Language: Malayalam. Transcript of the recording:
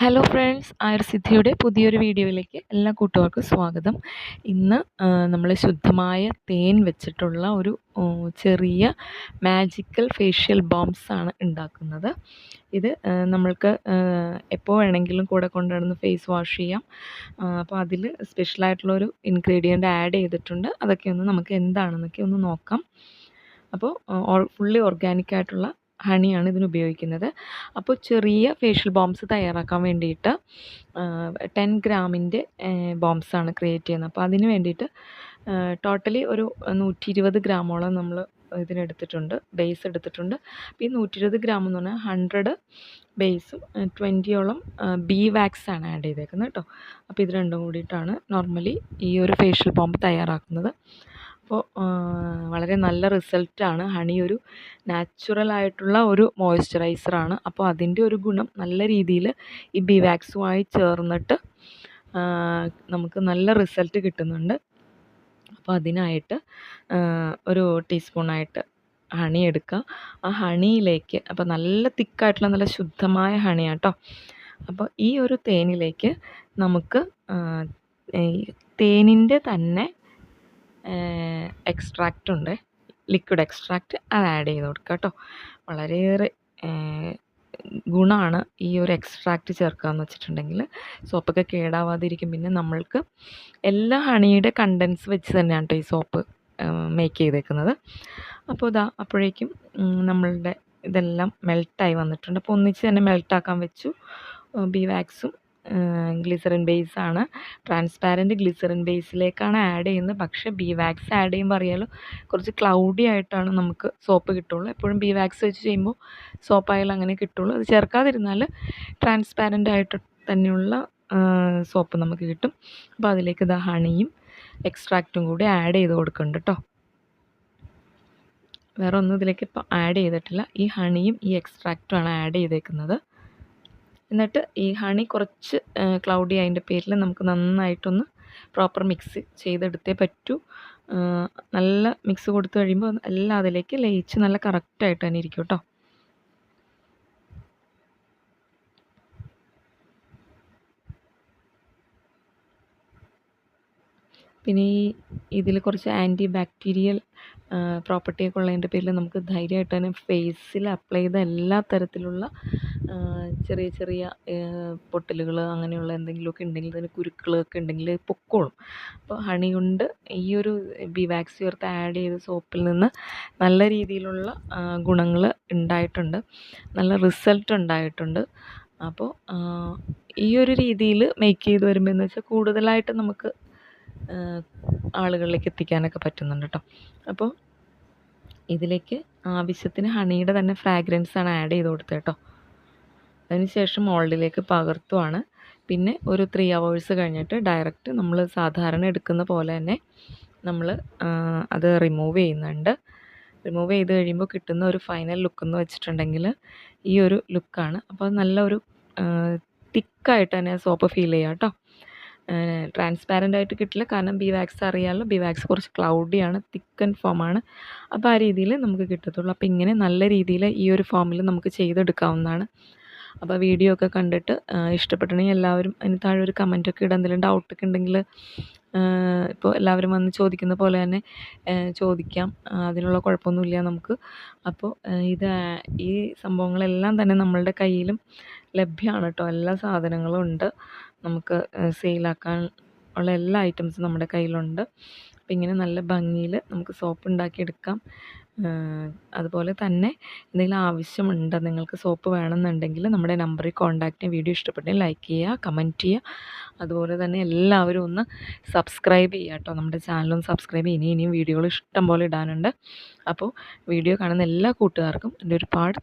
ഹലോ ഫ്രണ്ട്സ്, ആയുർസിദ്ധിയുടെ പുതിയൊരു വീഡിയോയിലേക്ക് എല്ലാ കൂട്ടുകാർക്കും സ്വാഗതം. ഇന്ന് നമ്മൾ ശുദ്ധമായ തേൻ വെച്ചിട്ടുള്ള ഒരു ചെറിയ മാജിക്കൽ ഫേഷ്യൽ ബോംസ് ആണ് ഉണ്ടാക്കുന്നത്. ഇത് നമ്മൾക്ക് എപ്പോൾ വേണമെങ്കിലും കൂടെ കൊണ്ടുനടന്ന് ഫേസ് വാഷ് ചെയ്യാം. അപ്പോൾ അതിൽ സ്പെഷ്യലായിട്ടുള്ളൊരു ഇൻഗ്രീഡിയൻ്റ് ആഡ് ചെയ്തിട്ടുണ്ട്. അതൊക്കെ ഒന്ന് നമുക്ക് എന്താണെന്നൊക്കെ ഒന്ന് നോക്കാം. അപ്പോൾ ഫുള്ളി ഓർഗാനിക് ആയിട്ടുള്ള ഹണിയാണ് ഇതിന് ഉപയോഗിക്കുന്നത്. അപ്പോൾ ചെറിയ ഫേഷ്യൽ ബോംസ് തയ്യാറാക്കാൻ വേണ്ടിയിട്ട് 10 ഗ്രാമിൻ്റെ ബോംസാണ് ക്രിയേറ്റ് ചെയ്യുന്നത്. അപ്പോൾ അതിന് വേണ്ടിയിട്ട് ടോട്ടലി ഒരു 120 ഗ്രാമോളം നമ്മൾ ഇതിനെടുത്തിട്ടുണ്ട്, ബേസ് എടുത്തിട്ടുണ്ട്. അപ്പോൾ ഈ 120 ഗ്രാം എന്ന് പറഞ്ഞാൽ 100 ബേസും 20ഓളം ബീ വാക്സ് ആണ് ആഡ് ചെയ്തേക്കുന്നത് കേട്ടോ. അപ്പോൾ ഇത് രണ്ടും കൂടിയിട്ടാണ് നോർമലി ഈ ഒരു ഫേഷ്യൽ ബോംബ് തയ്യാറാക്കുന്നത്. അപ്പോൾ വളരെ നല്ല റിസൾട്ടാണ്. ഹണി ഒരു നാച്ചുറലായിട്ടുള്ള ഒരു മോയ്സ്ചറൈസറാണ്. അപ്പോൾ അതിൻ്റെ ഒരു ഗുണം നല്ല രീതിയിൽ ഈ ബി വാക്സുമായി ചേർന്നിട്ട് നമുക്ക് നല്ല റിസൾട്ട് കിട്ടുന്നുണ്ട്. അപ്പോൾ അതിനായിട്ട് ഒരു ടീസ്പൂണായിട്ട് ഹണി എടുക്കുക. ആ ഹണിയിലേക്ക്, അപ്പോൾ നല്ല തിക്കായിട്ടുള്ള നല്ല ശുദ്ധമായ ഹണിയാണ് കേട്ടോ. അപ്പോൾ ഈ ഒരു തേനിലേക്ക് നമുക്ക് തേനിൻ്റെ തന്നെ എക്സ്ട്രാക്റ്റ് ഉണ്ട്, ലിക്വിഡ് എക്സ്ട്രാക്റ്റ്, അത് ആഡ് ചെയ്ത് കൊടുക്കുക കേട്ടോ. വളരെയേറെ ഗുണമാണ് ഈ ഒരു എക്സ്ട്രാക്റ്റ് ചേർക്കുകയെന്ന് വെച്ചിട്ടുണ്ടെങ്കിൽ. സോപ്പൊക്കെ കേടാവാതിരിക്കും. പിന്നെ നമ്മൾക്ക് എല്ലാ ഹണിയുടെ കണ്ടൻസ് വെച്ച് തന്നെയാണ് കേട്ടോ ഈ സോപ്പ് മേക്ക് ചെയ്തേക്കുന്നത്. അപ്പോൾ അപ്പോഴേക്കും നമ്മളുടെ ഇതെല്ലാം മെൽട്ടായി വന്നിട്ടുണ്ട്. അപ്പോൾ ഒന്നിച്ച് തന്നെ മെൽട്ടാക്കാൻ വെച്ചു. ബി വാക്സും ഗ്ലിസറിൻ ബേസാണ്, ട്രാൻസ്പാരൻറ്റ് ഗ്ലിസറിൻ ബേസിലേക്കാണ് ആഡ് ചെയ്യുന്നത്. പക്ഷേ ബി വാക്സ് ആഡ് ചെയ്യുമ്പോൾ അറിയാലോ, കുറച്ച് ക്ലൗഡി ആയിട്ടാണ് നമുക്ക് സോപ്പ് കിട്ടുള്ളൂ. എപ്പോഴും ബി വാക്സ് വെച്ച് ചെയ്യുമ്പോൾ സോപ്പായാലും അങ്ങനെ കിട്ടുള്ളൂ. അത് ചേർക്കാതിരുന്നാൽ ട്രാൻസ്പാരൻ്റ് ആയിട്ട് തന്നെയുള്ള സോപ്പ് നമുക്ക് കിട്ടും. അപ്പോൾ അതിലേക്ക് ഹണിയും എക്സ്ട്രാക്റ്റും കൂടി ആഡ് ചെയ്ത് കൊടുക്കുന്നുണ്ട് കേട്ടോ. വേറെ ഒന്നും ഇതിലേക്ക് ഇപ്പോൾ ആഡ് ചെയ്തിട്ടില്ല. ഈ ഹണിയും ഈ എക്സ്ട്രാക്റ്റുമാണ് ആഡ് ചെയ്തേക്കുന്നത്. എന്നിട്ട് ഈ ഹണി കുറച്ച് ക്ലൗഡി ആയതിൻ്റെ പേരിൽ നമുക്ക് നന്നായിട്ടൊന്ന് പ്രോപ്പർ മിക്സ് ചെയ്തെടുത്തേ പറ്റൂ. നല്ല മിക്സ് കൊടുത്തു കഴിയുമ്പോൾ എല്ലാം അതിലേക്ക് ലയിച്ച് നല്ല കറക്റ്റായിട്ട് തന്നെ ഇരിക്കും കേട്ടോ. പിന്നെ ഇതിൽ കുറച്ച് ആൻറ്റി ബാക്ടീരിയൽ പ്രോപ്പർട്ടിയൊക്കെ ഉള്ളതിൻ്റെ പേരിൽ നമുക്ക് ധൈര്യമായിട്ട് തന്നെ ഫേസിൽ അപ്ലൈ ചെയ്ത എല്ലാ തരത്തിലുള്ള ചെറിയ ചെറിയ പൊട്ടലുകൾ അങ്ങനെയുള്ള എന്തെങ്കിലുമൊക്കെ ഉണ്ടെങ്കിൽ, അതിന് കുരുക്കളൊക്കെ ഉണ്ടെങ്കിൽ പൊക്കോളും. അപ്പോൾ ഹണി കൊണ്ട് ഈ ഒരു ബി വാക്സ് ചേർത്ത് ആഡ് ചെയ്ത സോപ്പിൽ നിന്ന് നല്ല രീതിയിലുള്ള ഗുണങ്ങൾ ഉണ്ടായിട്ടുണ്ട്, നല്ല റിസൾട്ട് ഉണ്ടായിട്ടുണ്ട്. അപ്പോൾ ഈ ഒരു രീതിയിൽ മേക്ക് ചെയ്ത് വരുമ്പോൾ എന്ന് വെച്ചാൽ കൂടുതലായിട്ട് നമുക്ക് ആളുകളിലേക്ക് എത്തിക്കാനൊക്കെ പറ്റുന്നുണ്ട് കേട്ടോ. അപ്പോൾ ഇതിലേക്ക് ആവശ്യത്തിന് ഹണിയുടെ തന്നെ ഫ്രാഗ്രൻസാണ് ആഡ് ചെയ്ത് കൊടുത്തത് കേട്ടോ. അതിനുശേഷം മോൾഡിലേക്ക് പകർത്തുവാണ്. പിന്നെ ഒരു 3 hours കഴിഞ്ഞിട്ട് ഡയറക്റ്റ് നമ്മൾ സാധാരണ എടുക്കുന്ന പോലെ തന്നെ നമ്മൾ അത് റിമൂവ് ചെയ്യുന്നുണ്ട്. റിമൂവ് ചെയ്ത് കഴിയുമ്പോൾ കിട്ടുന്ന ഒരു ഫൈനൽ ലുക്ക് എന്ന് വെച്ചിട്ടുണ്ടെങ്കിൽ ഈ ഒരു ലുക്കാണ്. അപ്പോൾ നല്ല ഒരു തിക്കായിട്ട് തന്നെ സോപ്പ് ഫീൽ ചെയ്യാം കേട്ടോ. ട്രാൻസ്പാരൻ്റ് ആയിട്ട് കിട്ടില്ല, കാരണം ബി വാക്സ് അറിയാമല്ലോ, ബി വാക്സ് കുറച്ച് ക്ലൗഡിയാണ്, തിക്കൻ ഫോമാണ്. അപ്പോൾ ആ രീതിയിൽ നമുക്ക് കിട്ടത്തുള്ളൂ. അപ്പോൾ ഇങ്ങനെ നല്ല രീതിയിൽ ഈ ഒരു ഫോമിൽ നമുക്ക് ചെയ്തെടുക്കാവുന്നതാണ്. അപ്പോൾ വീഡിയോ ഒക്കെ കണ്ടിട്ട് ഇഷ്ടപ്പെട്ടിട്ടുണ്ടെങ്കിൽ എല്ലാവരും അതിന് താഴെ ഒരു കമൻറ്റൊക്കെ ഇടാം. എന്തെങ്കിലും ഡൗട്ടൊക്കെ ഉണ്ടെങ്കിൽ ഇപ്പോൾ എല്ലാവരും വന്ന് ചോദിക്കുന്ന പോലെ തന്നെ ചോദിക്കാം, അതിനുള്ള കുഴപ്പമൊന്നുമില്ല നമുക്ക്. അപ്പോൾ ഈ സംഭവങ്ങളെല്ലാം തന്നെ നമ്മളുടെ കയ്യിലും ലഭ്യമാണ് കേട്ടോ. എല്ലാ സാധനങ്ങളും ഉണ്ട്, നമുക്ക് സെയിലാക്കാൻ ഉള്ള എല്ലാ ഐറ്റംസും നമ്മുടെ കയ്യിലുണ്ട്. അപ്പോൾ ഇങ്ങനെ നല്ല ഭംഗിയിൽ നമുക്ക് സോപ്പ് ഉണ്ടാക്കിയെടുക്കാം. അതുപോലെ തന്നെ എന്തെങ്കിലും ആവശ്യമുണ്ട്, നിങ്ങൾക്ക് സോപ്പ് വേണമെന്നുണ്ടെങ്കിൽ നമ്മുടെ നമ്പറിൽ കോൺടാക്റ്റ് ചെയ്യാം. വീഡിയോ ഇഷ്ടപ്പെട്ടെങ്കിൽ ലൈക്ക് ചെയ്യുക, കമൻറ്റ് ചെയ്യുക. അതുപോലെ തന്നെ എല്ലാവരും ഒന്ന് സബ്സ്ക്രൈബ് ചെയ്യുക കേട്ടോ. നമ്മുടെ ചാനലൊന്ന് സബ്സ്ക്രൈബ് ചെയ്യുക. ഇനിയും വീഡിയോകൾ ഇഷ്ടം പോലെ ഇടാനുണ്ട്. അപ്പോൾ വീഡിയോ കാണുന്ന എല്ലാ കൂട്ടുകാർക്കും എൻ്റെ ഒരുപാട്